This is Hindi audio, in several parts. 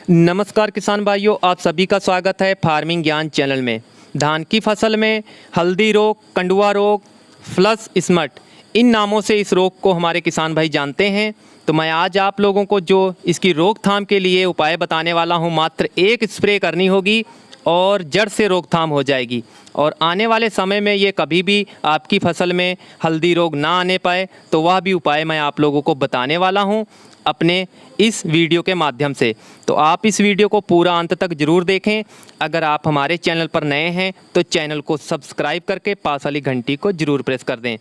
नमस्कार किसान भाइयों, आप सभी का स्वागत है फार्मिंग ज्ञान चैनल में। धान की फसल में हल्दी रोग, कंडुआ रोग, फ्लस स्मट, इन नामों से इस रोग को हमारे किसान भाई जानते हैं। तो मैं आज आप लोगों को जो इसकी रोकथाम के लिए उपाय बताने वाला हूं, मात्र एक स्प्रे करनी होगी और जड़ से रोकथाम हो जाएगी। और आने वाले समय में ये कभी भी आपकी फसल में हल्दी रोग ना आने पाए, तो वह भी उपाय मैं आप लोगों को बताने वाला हूं अपने इस वीडियो के माध्यम से। तो आप इस वीडियो को पूरा अंत तक ज़रूर देखें। अगर आप हमारे चैनल पर नए हैं तो चैनल को सब्सक्राइब करके पास वाली घंटी को ज़रूर प्रेस कर दें।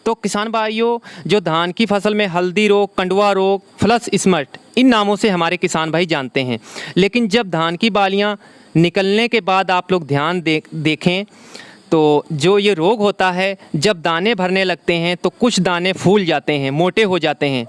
तो किसान भाइयों, जो धान की फसल में हल्दी रोग, कंडुआ रोग, फ्लस स्मट, इन नामों से हमारे किसान भाई जानते हैं। लेकिन जब धान की बालियाँ निकलने के बाद आप लोग ध्यान देखें तो जो ये रोग होता है, जब दाने भरने लगते हैं तो कुछ दाने फूल जाते हैं, मोटे हो जाते हैं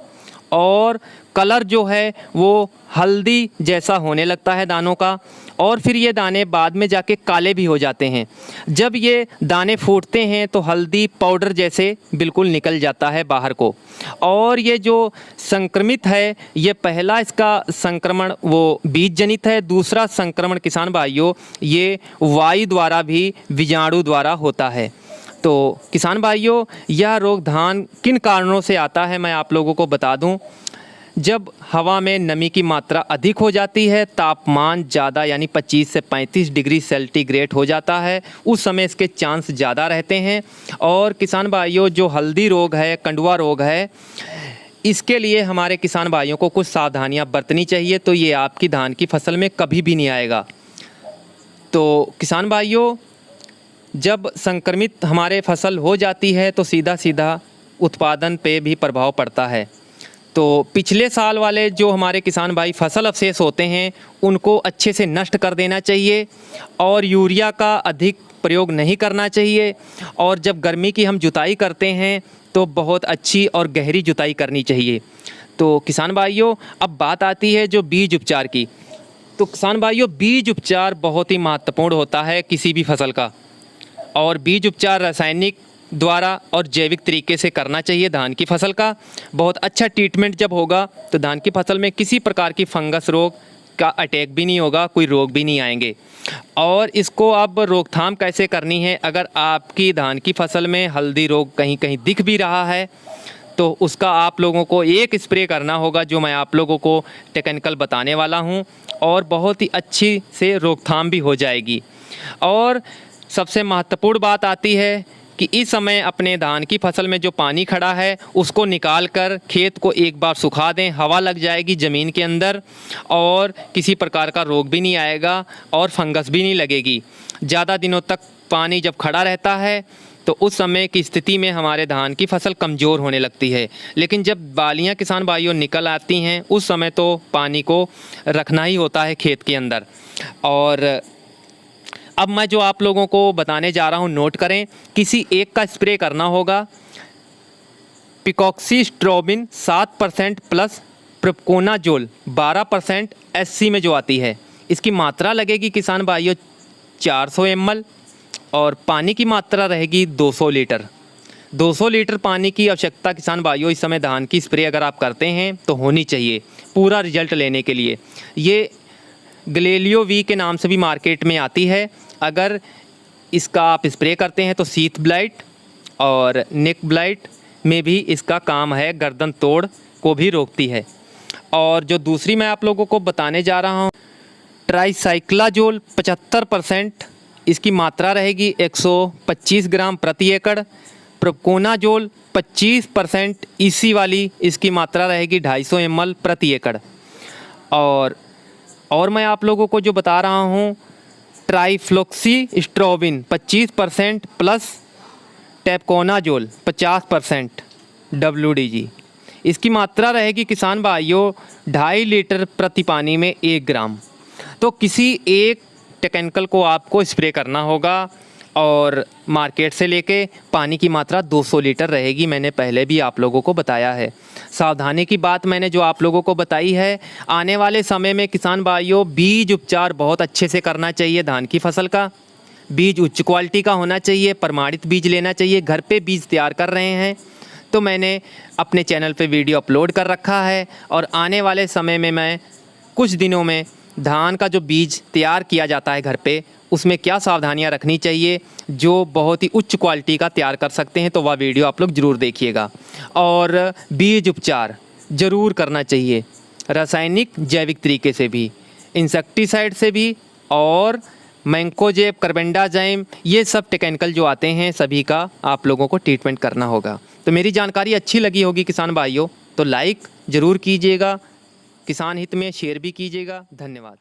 और कलर जो है वो हल्दी जैसा होने लगता है दानों का। और फिर ये दाने बाद में जाके काले भी हो जाते हैं। जब ये दाने फूटते हैं तो हल्दी पाउडर जैसे बिल्कुल निकल जाता है बाहर को। और ये जो संक्रमित है, ये पहला इसका संक्रमण वो बीज जनित है। दूसरा संक्रमण किसान भाइयों ये वायु द्वारा भी, बीजाणु द्वारा होता है। तो किसान भाइयों, यह रोग धान किन कारणों से आता है मैं आप लोगों को बता दूं। जब हवा में नमी की मात्रा अधिक हो जाती है, तापमान ज़्यादा यानी 25 से 35 डिग्री सेंटीग्रेड हो जाता है, उस समय इसके चांस ज़्यादा रहते हैं। और किसान भाइयों, जो हल्दी रोग है, कंडुआ रोग है, इसके लिए हमारे किसान भाइयों को कुछ सावधानियां बरतनी चाहिए। तो ये आपकी धान की फसल में कभी भी नहीं आएगा। तो किसान भाइयों, जब संक्रमित हमारे फसल हो जाती है तो सीधा सीधा उत्पादन पे भी प्रभाव पड़ता है। तो पिछले साल वाले जो हमारे किसान भाई फसल अवशेष होते हैं, उनको अच्छे से नष्ट कर देना चाहिए और यूरिया का अधिक प्रयोग नहीं करना चाहिए। और जब गर्मी की हम जुताई करते हैं तो बहुत अच्छी और गहरी जुताई करनी चाहिए। तो किसान भाइयों, अब बात आती है जो बीज उपचार की। तो किसान भाइयों, बीज उपचार बहुत ही महत्वपूर्ण होता है किसी भी फसल का। और बीज उपचार रासायनिक द्वारा और जैविक तरीके से करना चाहिए धान की फसल का। बहुत अच्छा ट्रीटमेंट जब होगा तो धान की फसल में किसी प्रकार की फंगस रोग का अटैक भी नहीं होगा, कोई रोग भी नहीं आएंगे। और इसको अब रोकथाम कैसे करनी है, अगर आपकी धान की फसल में हल्दी रोग कहीं कहीं दिख भी रहा है तो उसका आप लोगों को एक स्प्रे करना होगा, जो मैं आप लोगों को टेक्निकल बताने वाला हूँ। और बहुत ही अच्छी से रोकथाम भी हो जाएगी। और सबसे महत्वपूर्ण बात आती है कि इस समय अपने धान की फसल में जो पानी खड़ा है उसको निकाल कर खेत को एक बार सुखा दें, हवा लग जाएगी ज़मीन के अंदर और किसी प्रकार का रोग भी नहीं आएगा और फंगस भी नहीं लगेगी। ज़्यादा दिनों तक पानी जब खड़ा रहता है तो उस समय की स्थिति में हमारे धान की फसल कमज़ोर होने लगती है। लेकिन जब बालियां किसान भाइयों निकल आती हैं, उस समय तो पानी को रखना ही होता है खेत के अंदर। और अब मैं जो आप लोगों को बताने जा रहा हूं, नोट करें। किसी एक का स्प्रे करना होगा। पिकॉक्सीस्ट्रोबिन 7% प्लस प्रोपिकोनाजोल 12% SC में जो आती है, इसकी मात्रा लगेगी किसान भाइयों 400 ml और पानी की मात्रा रहेगी 200 लीटर। 200 लीटर पानी की आवश्यकता किसान भाइयों इस समय धान की स्प्रे अगर आप करते हैं तो होनी चाहिए पूरा रिजल्ट लेने के लिए। ये ग्लेलियो वी के नाम से भी मार्केट में आती है। अगर इसका आप स्प्रे करते हैं तो शीथ ब्लाइट और नेक ब्लाइट में भी इसका काम है, गर्दन तोड़ को भी रोकती है। और जो दूसरी मैं आप लोगों को बताने जा रहा हूँ, ट्राइसाइक्लाजोल 75%, इसकी मात्रा रहेगी 125 ग्राम प्रति एकड़। प्रोपिकोनाजोल 25% इसी वाली, इसकी मात्रा रहेगी 250 ml प्रति एकड़। और मैं आप लोगों को जो बता रहा हूँ, ट्राइफ्लोक्सीस्ट्रोबिन 25% प्लस टेपकोनाजोल 50% WDG, इसकी मात्रा रहेगी किसान भाइयों 2.5 लीटर प्रति पानी में 1 ग्राम। तो किसी एक टेक्निकल को आपको स्प्रे करना होगा और मार्केट से लेके पानी की मात्रा 200 लीटर रहेगी। मैंने पहले भी आप लोगों को बताया है। सावधानी की बात मैंने जो आप लोगों को बताई है, आने वाले समय में किसान भाइयों बीज उपचार बहुत अच्छे से करना चाहिए। धान की फसल का बीज उच्च क्वालिटी का होना चाहिए, प्रमाणित बीज लेना चाहिए। घर पे बीज तैयार कर रहे हैं तो मैंने अपने चैनल पे वीडियो अपलोड कर रखा है और आने वाले समय में मैं कुछ दिनों में धान का जो बीज तैयार किया जाता है घर पे, उसमें क्या सावधानियां रखनी चाहिए जो बहुत ही उच्च क्वालिटी का तैयार कर सकते हैं, तो वह वीडियो आप लोग ज़रूर देखिएगा। और बीज उपचार ज़रूर करना चाहिए, रासायनिक जैविक तरीके से भी, इंसेक्टिसाइड से भी, और मैंकोजेब, कार्बेंडाजिम, ये सब टेक्निकल जो आते हैं सभी का आप लोगों को ट्रीटमेंट करना होगा। तो मेरी जानकारी अच्छी लगी होगी किसान भाइयों, तो लाइक ज़रूर कीजिएगा, किसान हित में शेयर भी कीजिएगा। धन्यवाद।